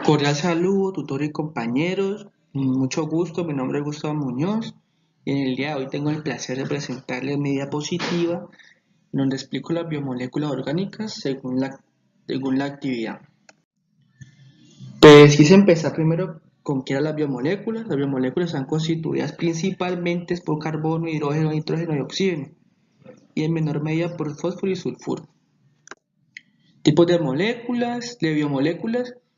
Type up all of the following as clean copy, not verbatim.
Cordial saludo, tutor y compañeros. Mucho gusto, mi nombre es Gustavo Muñoz y en el día de hoy tengo el placer de presentarles mi diapositiva en donde explico las biomoléculas orgánicas según la actividad. Pues quise empezar primero con qué eran las biomoléculas. Las biomoléculas están constituidas principalmente por carbono, hidrógeno, nitrógeno y oxígeno y en menor medida por fósforo y sulfuro. Tipos de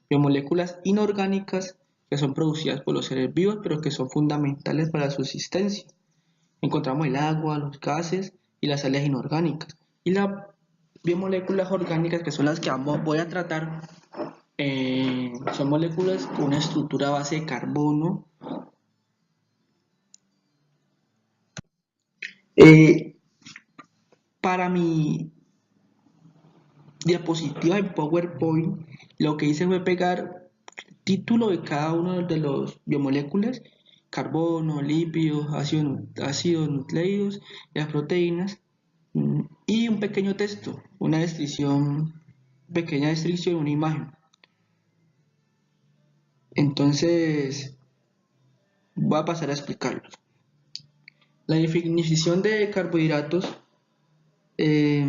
biomoléculas inorgánicas que son producidas por los seres vivos pero que son fundamentales para su existencia. Encontramos el agua, los gases y las sales inorgánicas. Y las biomoléculas orgánicas, que son las que voy a tratar, son moléculas con una estructura base de carbono. Eh, para mi diapositiva en PowerPoint, lo que hice fue pegar título de cada uno de los biomoléculas, carbono, lípidos, ácidos nucleicos, las proteínas, y un pequeño texto, pequeña descripción, una imagen. Entonces, voy a pasar a explicarlos. La definición de carbohidratos, eh,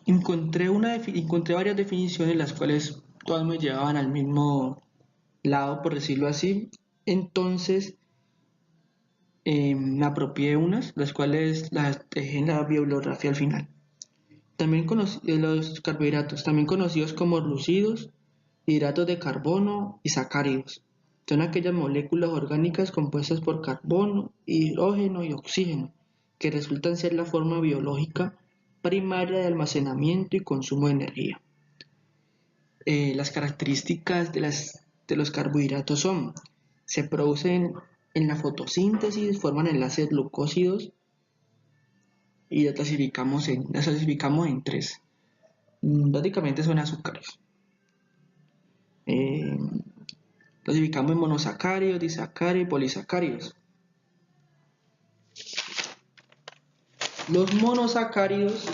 encontré varias definiciones, las cuales todas me llevaban al mismo lado, por decirlo así. Entonces, me apropié de unas, las cuales las dejé en la bibliografía al final. Los carbohidratos, también conocidos como glucidos, hidratos de carbono y sacáridos, son aquellas moléculas orgánicas compuestas por carbono, hidrógeno y oxígeno, que resultan ser la forma biológica primaria de almacenamiento y consumo de energía. Las características de los carbohidratos son: se producen en la fotosíntesis, forman enlaces glucósidos y las clasificamos en tres. Básicamente son azúcares. Eh, Clasificamos en monosacáridos, disacáridos y polisacáridos. Los monosacáridos,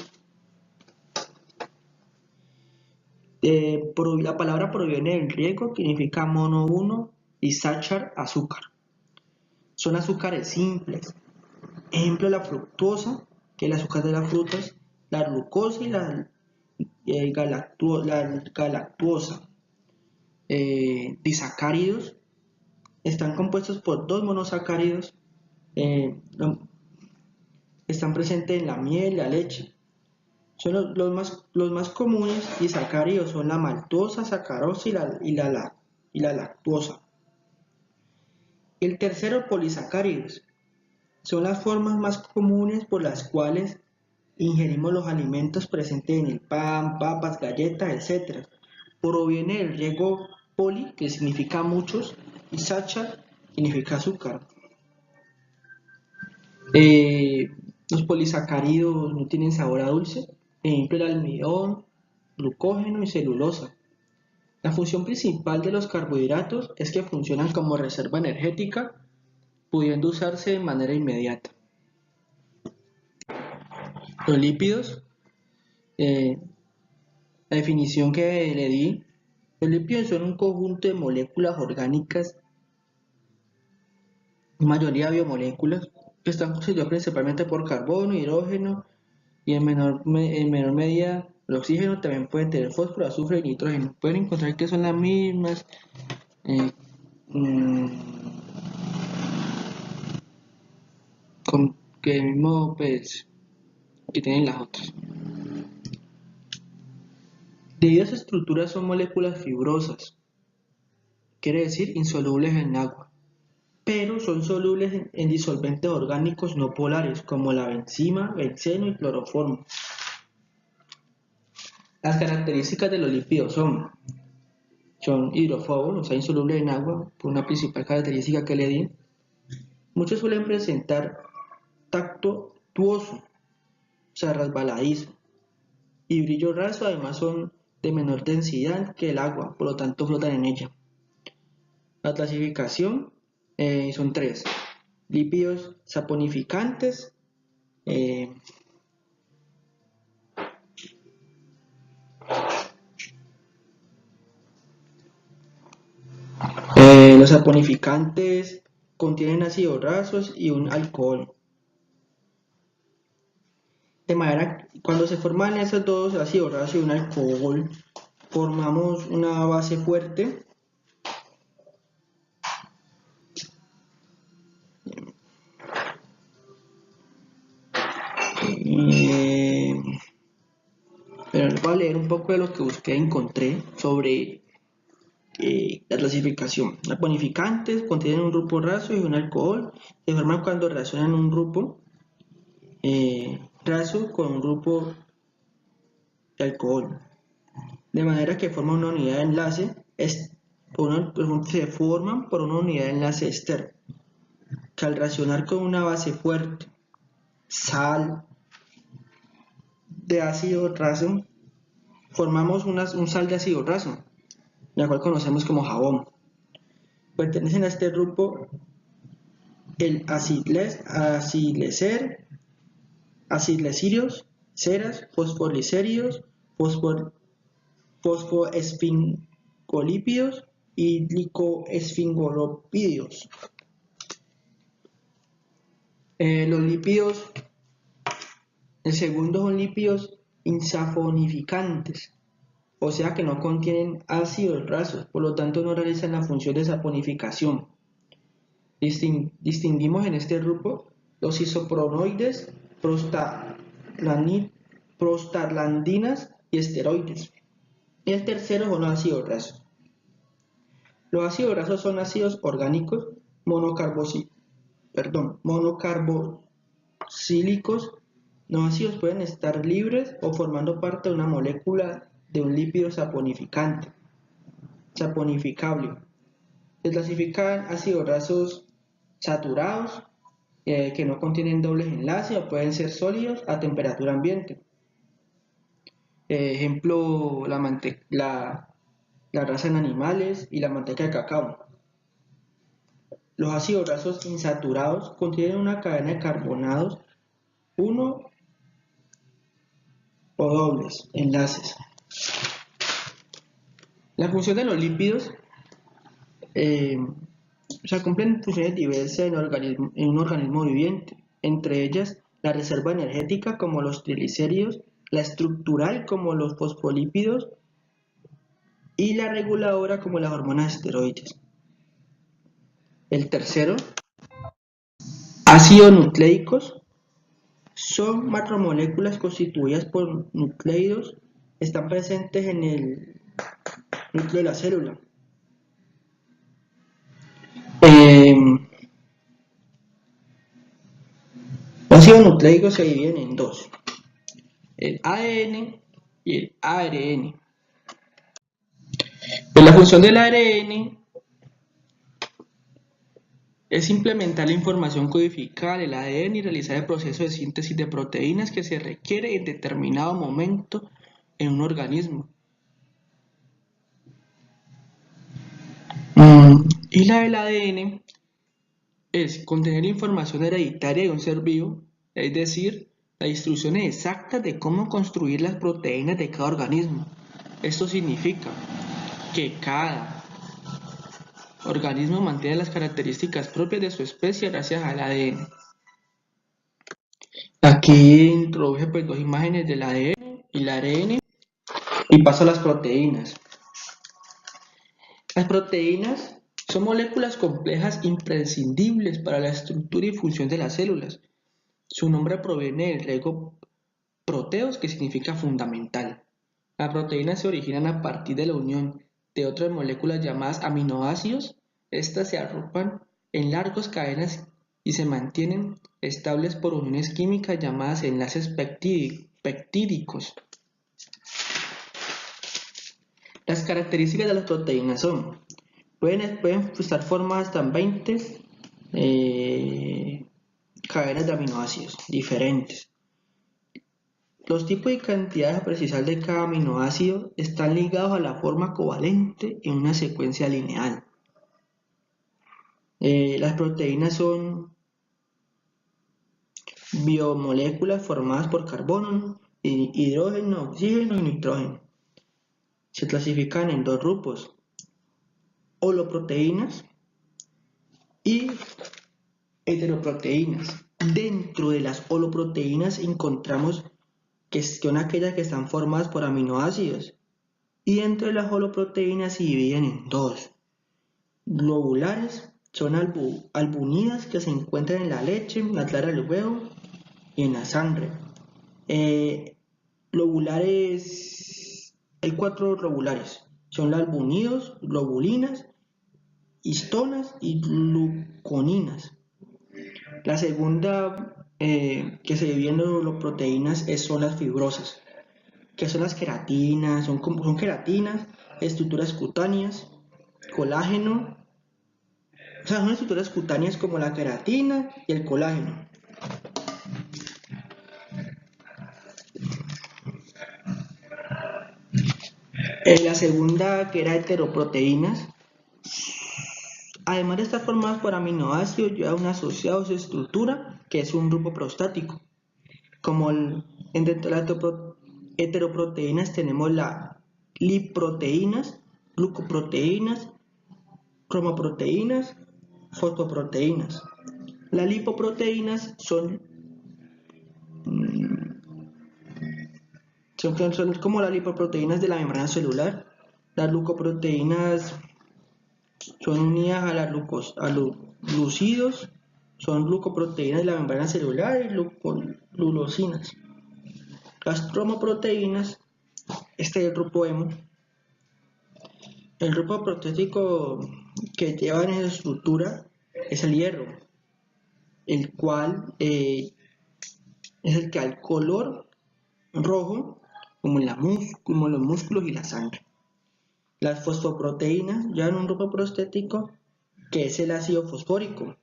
la palabra proviene del griego, que significa mono uno, y sachar, azúcar. Son azúcares simples. Ejemplo, la fructosa, que es el azúcar de las frutas, la glucosa y la galactuosa. Disacáridos están compuestos por dos monosacáridos. Están presentes en la miel y la leche. Son los más comunes disacáridos son la maltosa, sacarosa y la lactuosa. El tercero, polisacáridos. Son las formas más comunes por las cuales ingerimos los alimentos presentes en el pan, papas, galletas, etc. Proviene del griego poli, que significa muchos, y sacha, significa azúcar. Eh, los polisacáridos no tienen sabor a dulce, ejemplo el almidón, glucógeno y celulosa. La función principal de los carbohidratos es que funcionan como reserva energética, pudiendo usarse de manera inmediata. Los lípidos, eh, la definición que le di: los lípidos son un conjunto de moléculas orgánicas, mayoría biomoléculas, que están constituidas principalmente por carbono, hidrógeno y en menor medida el oxígeno. También pueden tener fósforo, azufre y nitrógeno. Pueden encontrar que son las mismas, eh, mm, que el mismo, pues, que tienen las otras. Debido a su estructura son moléculas fibrosas, quiere decir insolubles en agua, pero son solubles en disolventes orgánicos no polares como la benzima, benceno y cloroformo. Las características de los lípidos son hidrofobos, o sea, insolubles en agua, por una principal característica que le di. Muchos suelen presentar tacto tuoso, o sea, resbaladizo, y brillo raso. Además son de menor densidad que el agua, por lo tanto flotan en ella. La clasificación son tres: lípidos saponificantes, eh, Los saponificantes contienen ácidos grasos y un alcohol. De manera que cuando se forman esos dos ácidos grasos y un alcohol, formamos una base fuerte. Pero les voy a leer un poco de lo que busqué y encontré sobre la clasificación. Los saponificantes contienen un grupo raso y un alcohol. Se forman cuando reaccionan un grupo raso con un grupo de alcohol. De manera que forman una unidad de enlace, se forman por una unidad de enlace ester, que al reaccionar con una base fuerte, sal de ácido raso, formamos un sal de ácido raso, la cual conocemos como jabón. Pertenecen a este grupo el acilesirios, ceras, fosfolicéridos, fosfoesfingolípidos y glicoesfingolípidos. Los lípidos, el segundo son lípidos insaponificantes, o sea que no contienen ácidos grasos, por lo tanto no realizan la función de saponificación. Distinguimos en este grupo los isopronoides, prostaglandinas y esteroides. Y el tercero son los ácidos grasos. Los ácidos grasos son ácidos orgánicos monocarboxílicos. Los ácidos pueden estar libres o formando parte de una molécula de un lípido saponificable. Se clasifican ácidos grasos saturados, que no contienen dobles enlaces o pueden ser sólidos a temperatura ambiente. Ejemplo, la grasa en animales y la manteca de cacao. Los ácidos grasos insaturados contienen una cadena de carbonados, uno o dobles enlaces. La función de los lípidos cumplen funciones diversas en un organismo viviente, entre ellas la reserva energética como los triglicéridos, la estructural como los fosfolípidos y la reguladora como las hormonas esteroides. El tercero, ácidos nucleicos, son macromoléculas constituidas por nucleidos, están presentes en el núcleo de la célula. Los ácidos nucleicos se dividen en dos, el ADN y el ARN. Pues la función del ARN es implementar la información codificada del ADN y realizar el proceso de síntesis de proteínas que se requiere en determinado momento en un organismo. Y la del ADN es contener información hereditaria de un ser vivo, es decir, las instrucciones exactas de cómo construir las proteínas de cada organismo. Esto significa que cada organismo mantiene las características propias de su especie gracias al ADN. Aquí introduje pues dos imágenes del ADN y el ARN y paso a las proteínas. Las proteínas son moléculas complejas imprescindibles para la estructura y función de las células. Su nombre proviene del griego proteos, que significa fundamental. Las proteínas se originan a partir de la unión de otras moléculas llamadas aminoácidos. Estas se agrupan en largas cadenas y se mantienen estables por uniones químicas llamadas enlaces peptídicos. Las características de las proteínas son, pueden estar formadas hasta en 20 cadenas de aminoácidos diferentes. Los tipos y cantidades a precisar de cada aminoácido están ligados a la forma covalente en una secuencia lineal. Las proteínas son biomoléculas formadas por carbono, hidrógeno, oxígeno y nitrógeno. Se clasifican en dos grupos: holoproteínas, y heteroproteínas. Dentro de las holoproteínas encontramos que son aquellas que están formadas por aminoácidos, y dentro de las holoproteínas se dividen en dos: globulares, son albunidas que se encuentran en la leche, en la clara del huevo y en la sangre. Globulares, hay 4 globulares, son los albunidos, globulinas, histonas y gluconinas. La segunda que se divide en las proteínas son las fibrosas, que son las queratinas, son queratinas, estructuras cutáneas, colágeno, o sea, son estructuras cutáneas como la queratina y el colágeno. La segunda, que era heteroproteínas, además de estar formadas por aminoácidos, lleva un asociado a su estructura, que es un grupo prostático. Como dentro de las heteroproteínas tenemos las lipoproteínas, glucoproteínas, cromoproteínas, fosfoproteínas. Las lipoproteínas son como las lipoproteínas de la membrana celular. Las glucoproteínas son unidas a los glucidos, son glucoproteínas de la membrana celular y glucosinas. Las cromoproteínas, este es el grupo hemo. El grupo proteínico que lleva en esa estructura es el hierro, el cual es el que da el color rojo como en los músculos y la sangre. Las fosfoproteínas llevan un grupo prostético que es el ácido fosfórico,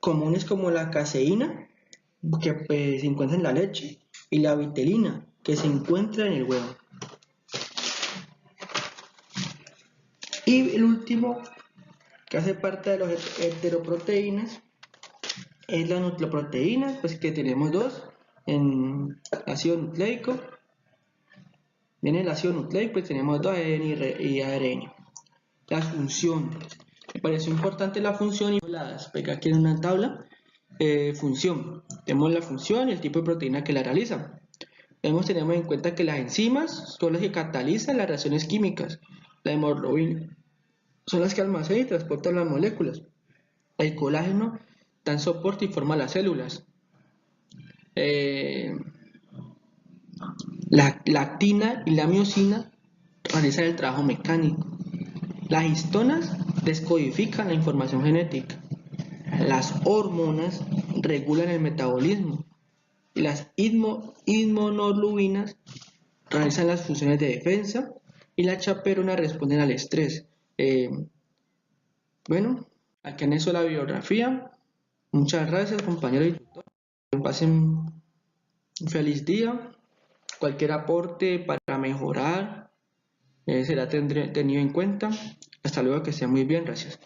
comunes como la caseína, que se encuentra en la leche, y la vitelina, que se encuentra en el huevo. Y el último, que hace parte de las heteroproteínas, es la nucleoproteína, pues que tenemos dos, en ácido nucleico. Viene el ácido nucleico, pues tenemos dos, ADN y ARN. La función, me pareció importante la función, y las pegué aquí en una tabla. Función, tenemos la función y el tipo de proteína que la realiza. Tenemos en cuenta que las enzimas son las que catalizan las reacciones químicas. La hemoglobina son las que almacenan y transportan las moléculas. El colágeno da soporte y forma las células. La actina y la miosina realizan el trabajo mecánico. Las histonas descodifican la información genética. Las hormonas regulan el metabolismo. Y las inmunoglobulinas realizan las funciones de defensa, y las chaperonas responden al estrés. Bueno, aquí en eso la biografía. Muchas gracias, compañeros y tutores. Que pasen un feliz día. Cualquier aporte para mejorar será tenido en cuenta. Hasta luego, que esté muy bien. Gracias.